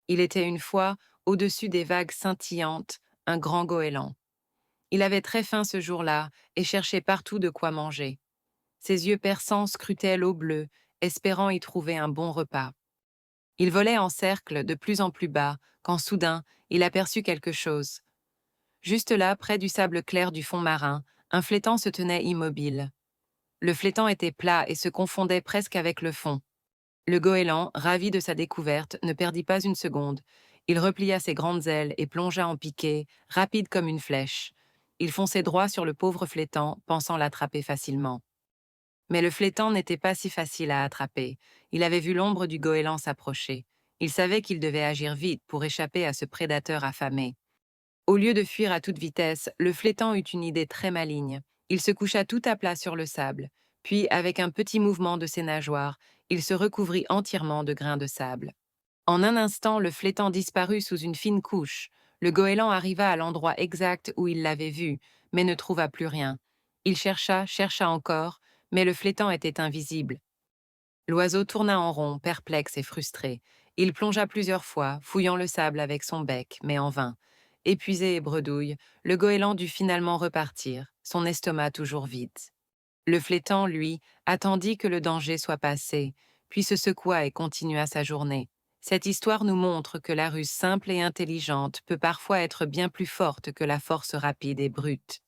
Il était une fois, au-dessus des vagues scintillantes, un grand goéland. Il avait très faim ce jour-là et cherchait partout de quoi manger. Ses yeux perçants scrutaient l'eau bleue, espérant y trouver un bon repas. Il volait en cercle de plus en plus bas, quand soudain, il aperçut quelque chose. Juste là, près du sable clair du fond marin, un flétan se tenait immobile. Le flétan était plat et se confondait presque avec le fond. Le goéland, ravi de sa découverte, ne perdit pas une seconde. Il replia ses grandes ailes et plongea en piqué, rapide comme une flèche. Il fonçait droit sur le pauvre flétan, pensant l'attraper facilement. Mais le flétan n'était pas si facile à attraper. Il avait vu l'ombre du goéland s'approcher. Il savait qu'il devait agir vite pour échapper à ce prédateur affamé. Au lieu de fuir à toute vitesse, le flétan eut une idée très maligne. Il se coucha tout à plat sur le sable, puis, avec un petit mouvement de ses nageoires, il se recouvrit entièrement de grains de sable. En un instant, le flétan disparut sous une fine couche. Le goéland arriva à l'endroit exact où il l'avait vu, mais ne trouva plus rien. Il chercha, chercha encore, mais le flétan était invisible. L'oiseau tourna en rond, perplexe et frustré. Il plongea plusieurs fois, fouillant le sable avec son bec, mais en vain. Épuisé et bredouille, le goéland dut finalement repartir, son estomac toujours vide. Le flétan, lui, attendit que le danger soit passé, puis se secoua et continua sa journée. Cette histoire nous montre que la ruse simple et intelligente peut parfois être bien plus forte que la force rapide et brute.